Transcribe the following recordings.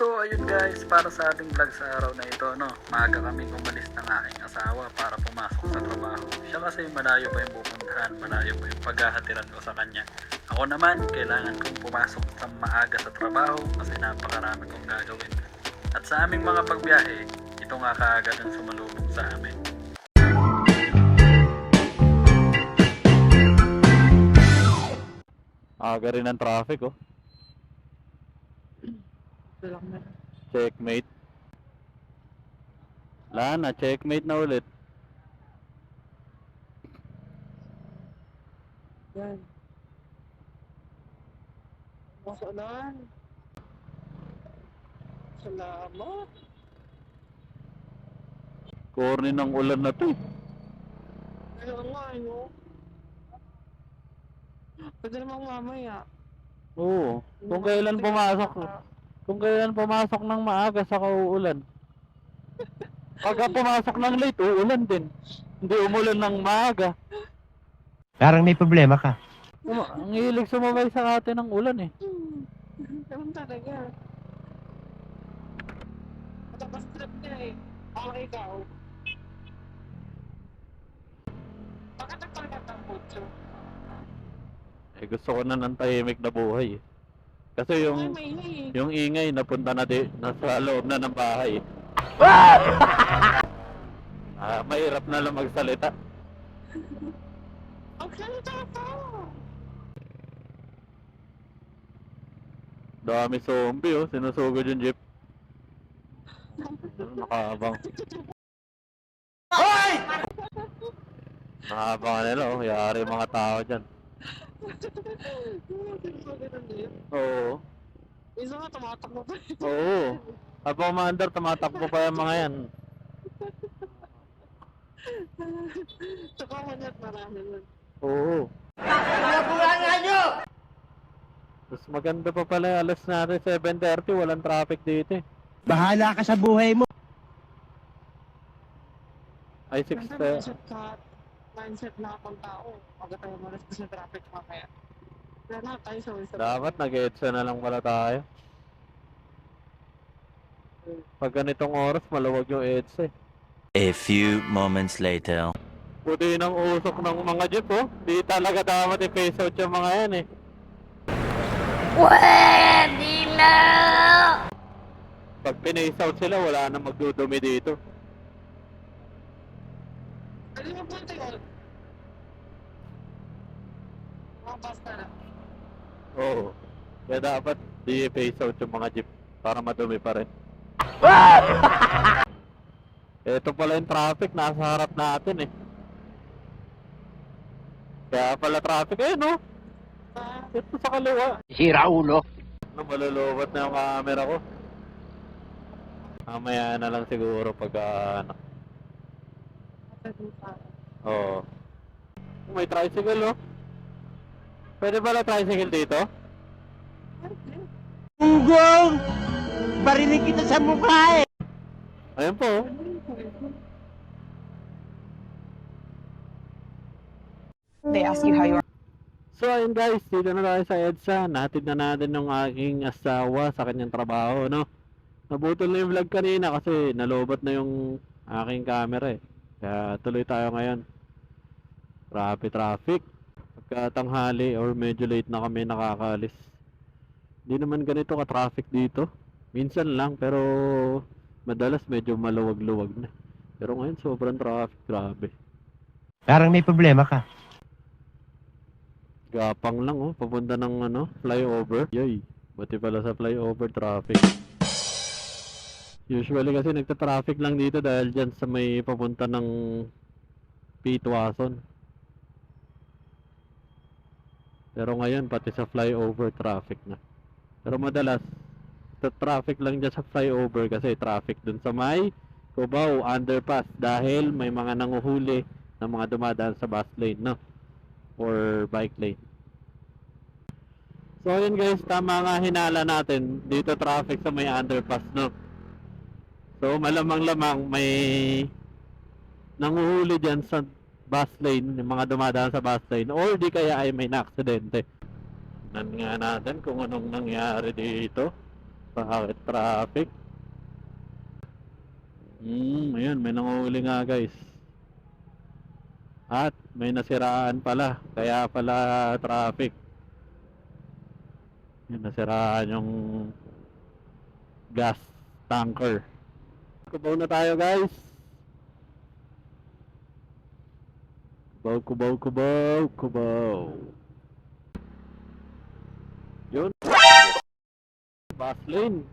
So ayun guys, para sa ating vlog sa araw na ito, maaga kaming umalis ng aking asawa para pumasok sa trabaho. Siya kasi malayo pa yung pupuntahan, malayo pa yung paghahatiran ko sa kanya. Ako naman, kailangan kong pumasok sa maaga sa trabaho kasi napakarami kong gagawin. At sa aming mga pagbiyahe, ito nga kaagad ang sumalubong sa amin. Aga rin ang traffic, oh. Checkmate. Wala na, checkmate na ulit. Yan. Masalan. Salamat. Corny ng ulan na to, eh. Ayun nga, no? Pwede namang mamaya. Oo. Kung kailan pumasok ng maaga, saka uulan. Pagka pumasok ng late, uulan din. Hindi umulan ng maaga. Parang may problema ka. Ang hilig sumabay sa atin ng ulan, eh. Ganun talaga. Matapos trip niya eh. Ako ikaw. Bakit nagpalit ang putyo? Eh, gusto ko na ng tahimik na buhay, eh. Kasi Ay, may ingay eh. yung ingay napunta na nasa loob na ng bahay. Mahirap na lang magsalita. Ang salita ka! Dami zombie, oh. Sinusugod yung jeep. Nakahabang. Nakahabang nila, oh. Yari mga tao dyan. Oo. Isa nga, tumatakbo pa. Oo. Habang umaandar, tumatakbo pa yung mga yan. Tsaka manat marami nun. Oo. Mas maganda pa pala yung alas natin, 7:30, walang traffic dito, eh. Bahala ka sa buhay mo. Ay, Ganda 6 mindset na akong tao. Pagka tayo malas sa traffic mamaya. Kaya na tayo sa isa. Dapat nag-EDSA na lang pala tayo. Pag ganitong oras, maluwag yung EDSA, eh. A few moments later. Puti ng usok ng mga jeep, oh. Di talaga dapat i-face out yung mga yan, eh. Pwede na! Pag pinace out sila, wala na magdudumi dito. Ano yung punta yun? Mga basta na. Oo. Kaya dapat di i-face out yung mga jeep para madumi pa rin. Ito pala yung traffic, nasa harap natin, eh. Kaya pala traffic, eh, no? Ito sa kaliwa. Sira ulo. Malulubat na yung camera ko. Mamaya na lang siguro pag Oo. May tricycle, oh. Pwede pala tricycle dito? Ugong! Barinig kita sa mukha, eh. Ayun po, oh. They ask you how you are. So ayun guys, dito na tayo sa EDSA. Natin na natin ng aking asawa sa kanyang trabaho, no? Nabutol na yung vlog kanina kasi nalobat na yung aking camera, eh. Kaya tuloy tayo ngayon. Grabe traffic. Pagkatanghali or medyo late na kami nakakaalis. Hindi naman ganito ka-traffic dito. Minsan lang, pero madalas medyo maluwag-luwag na. Pero ngayon sobrang traffic, grabe. Parang may problema ka. Gapang lang, oh, papunta ng flyover. Yoy, buti pala sa flyover traffic. Usually kasi nagta-traffic lang dito dahil dyan sa may papunta ng Pitwason. Pero ngayon pati sa flyover traffic na. Pero madalas traffic lang dyan sa flyover kasi traffic dun sa may Cubao underpass dahil may mga nanguhuli ng mga dumadaan sa bus lane, no? Or bike lane. So yun guys, tama nga hinala natin dito traffic sa may underpass, no? So malamang-lamang may nanguhuli dyan sa bus lane, yung mga dumadaan sa bus lane, or di kaya ay may na-aksidente. Tignan nga natin kung anong nangyari dito. Bakit traffic? Ayun, may nanguhuli nga guys. At may nasiraan pala, kaya pala traffic. Yung nasiraan yung gas tanker. Kubaw na tayo guys. Kubaw, kubaw, kubaw, kubaw. Yun. Bus lane.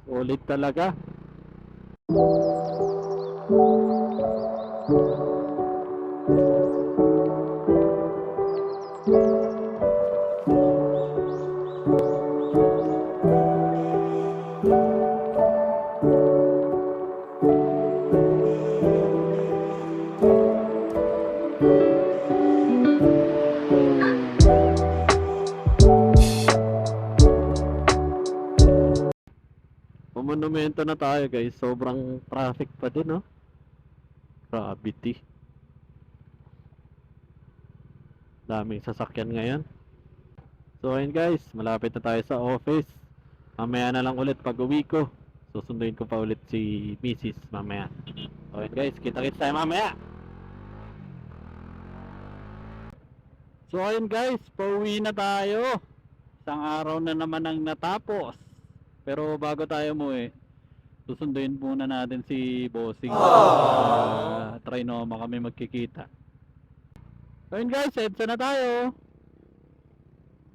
Ulit talaga. Monumento na tayo guys. Sobrang traffic pa din, no? Gravity. Daming sasakyan ngayon. So ayun guys, malapit na tayo sa office. Mamaya na lang ulit pag uwi ko. Susunduin ko pa ulit si Mrs. mamaya. So ayun guys, kita-kits tayo mamaya. So ayun guys, pauwi na tayo. Isang araw na naman ang natapos. Pero bago tayo umuwi, susunduin muna natin si Bossing. Trinoma kami magkikita. So yun guys, EDSA na tayo.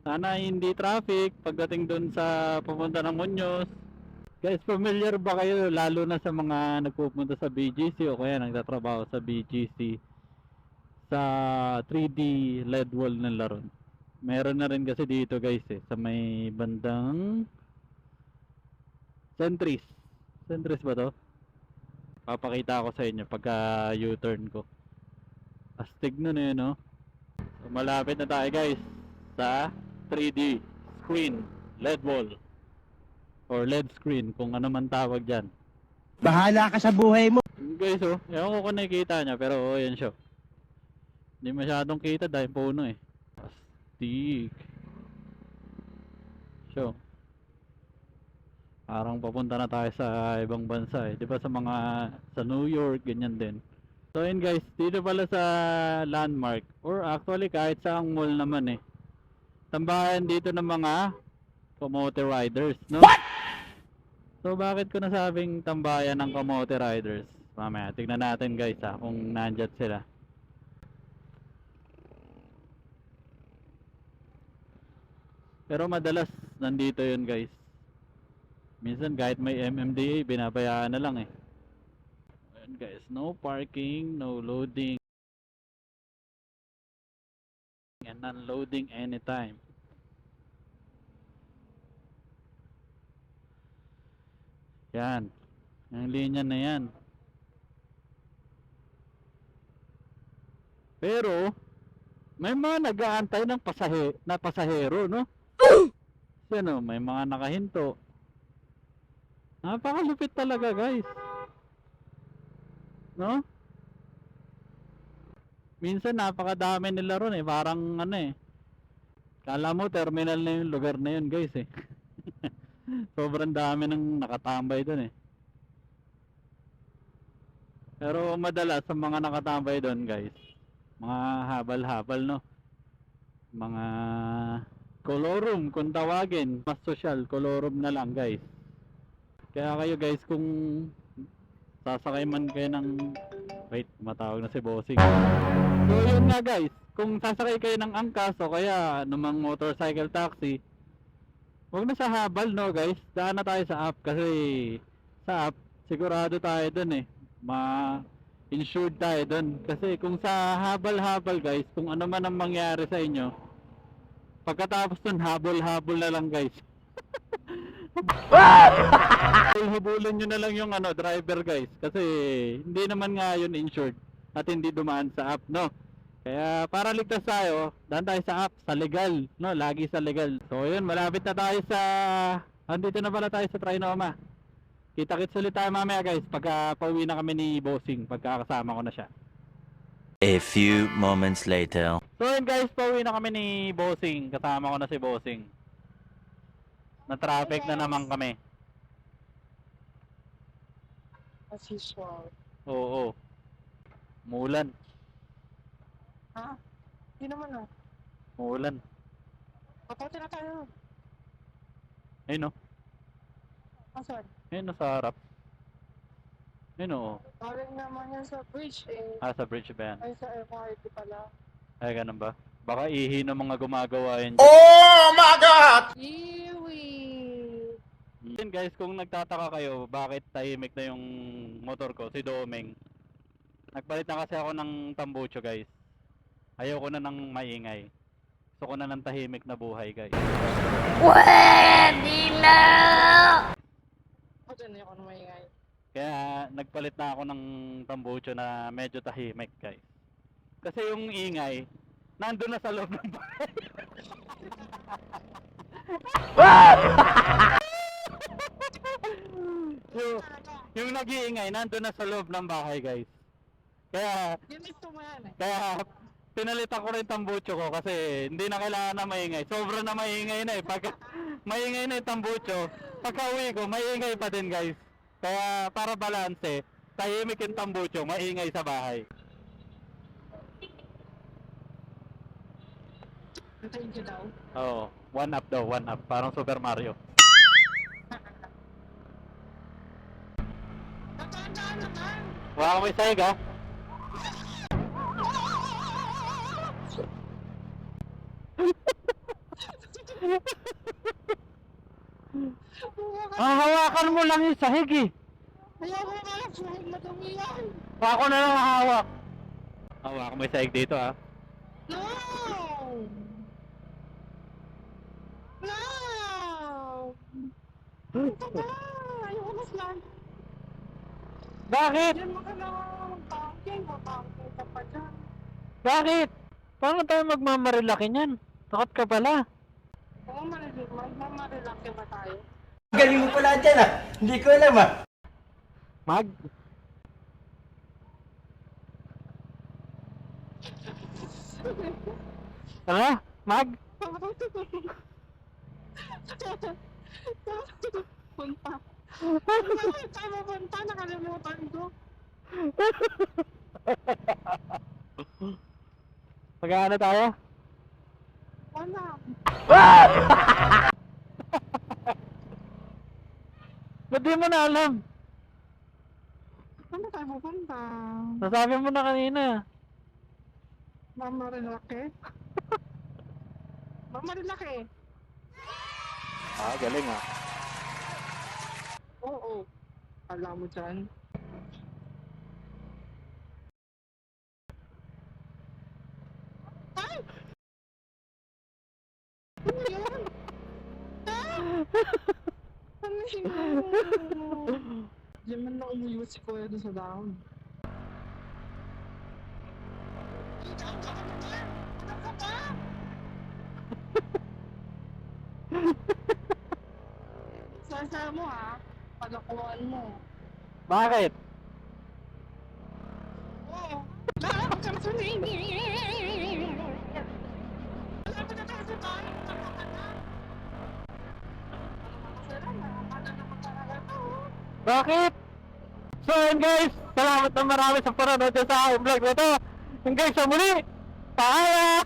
Sana hindi traffic pagdating dun sa pupunta ng Muñoz. Guys, familiar ba kayo lalo na sa mga nagpupunta sa BGC o kaya nagtatrabaho sa BGC sa 3D LED wall ng laron? Meron na rin kasi dito guys sa may bandang Centris. Centris ba to? Papakita ko sa inyo pagka U-turn ko. Astig nun no? So, malapit na tayo guys sa 3D screen, LED wall or LED screen kung ano man tawag dyan. Bahala ka sa buhay mo. Guys ewan ko kung nakikita nya pero yan siya. Hindi masyadong kita dahil puno Astig. So parang papunta na tayo sa ibang bansa di ba sa New York ganyan din. So yun guys, dito pala sa Landmark or actually kahit saang mall naman tambahan dito ng mga kamote riders, no? What? So bakit ko nasabing tambayan ng kamote riders? Mamaya tignan natin guys kung nandyan sila. Pero madalas nandito yun guys. Minsan kahit may MMDA, binabayaan na lang Ayan guys, no parking, no loading, and unloading anytime. Yan, yung linya na yan. Pero, may mga nag-aantay ng pasahero, no? Yan may mga nakahinto. Napakalupit talaga guys. No? Minsan napakadami nila ron parang kala mo terminal na yung lugar na yun guys Sobrang dami ng nakatambay dun Pero madalas sa mga nakatambay dun guys, mga habal-habal no. Mga colorum kung tawagin, mas social, colorum na lang guys. Kaya kayo guys kung sasakay man kayo ng wait, matawag na si Bossing. So yun nga guys, kung sasakay kayo ng angkas o kaya namang motorcycle taxi, huwag na sa habal no guys. Daan na tayo sa app kasi sa app sigurado tayo dun ma-insured tayo dun. Kasi kung sa habal-habal guys, kung ano man ang mangyari sa inyo, pagkatapos dun habol-habol na lang guys. Hubulin nyo na lang yung driver guys kasi hindi naman nga yun insured at hindi dumaan sa app no. Kaya para ligtas tayo, daan tayo sa app, sa legal no, lagi sa legal. So yun, malapit na tayo andito na pala tayo sa Trinoma. Kita-kits ulit tayo mamaya guys pagka pauwi na kami ni Bossing, pagkakasama ko na siya. A few moments later. So yun guys, pauwi na kami ni Bossing, kasama ko na si Bossing. Na traffic na naman kami. As usual. Oo. Mulan. Ha? Hindi naman ah. Mulan. Papunta na tayo. Ayun o. Asan? Ayun o sa harap. Ayun o. Galing naman yan sa bridge eh. Sa bridge ba yan? Ay sa MRT pala. Ay, ganun ba? Baka ihi ng mga gumagawa yun. Iwi! Yun guys, kung nagtataka kayo bakit tahimik na yung motor ko, si Domeng. Nagpalit na kasi ako ng tambucho guys. Ayoko na ng maingay. Gusto ko na ng tahimik na buhay guys. Pwede na! Ako dyan ako na maingay. Kaya nagpalit na ako ng tambucho na medyo tahimik guys. Kasi yung ingay, nandun na sa loob ng bahay. yung nag-iingay, nandun na sa loob ng bahay guys. Kaya Ganito mo yan eh. Kaya pinalitan ko rin tambucho ko kasi hindi na kailangan na maingay. Sobra na maingay na eh. Pag maingay na yung tambucho, pagka uwi ko, maingay pa din guys. Kaya para balanse, tahimik yung tambucho, maingay sa bahay. Thank you daw. Oo, 1 up daw, 1 up. Parang Super Mario. Nataan! Wala kami sahig ha. Hawakan mo lang yung sahig eh. Ayaw ko nga, suhig madumi yan. Ako na lang hawak. Hawakan mo yung sahig dito ha. No! No! Ito ba? Ayaw ko na slan. Bakit? Yan mo ka na magpangking. Magpangking ka pa dyan. Bakit? Paano tayo magmamarilaki niyan? Takot ka pala. Oo, magmamalaki ba tayo? Galing mo pala dyan ah. Hindi ko alam ah. Mag? Ano? Mag? Punta. Ano tayo punta? Nakalimutan ko. Magkano tayo? Wala. Ba't di mo na alam? Saan ba tayo pupunta? Nasabi mo na kanina. Mamarilaki? Mamarilaki? Galing ah. Oo. Alam mo dyan. Ay! Ano yun? Ah! Ano yun? Diyan man na umuyot si Kuya doon sa dahon. Ano ka ba? Sasa mo ha? Pagkakuhaan mo. Bakit? Oo. Lahat ka sa nini. Wala ka na tayo sa tayo. Tama ka na. Masala na. Ano naman talaga to? Bakit? So yun guys, salamat na marami sa panonood dyan sa aking vlog na to. Yung guys, sa muli, paalam!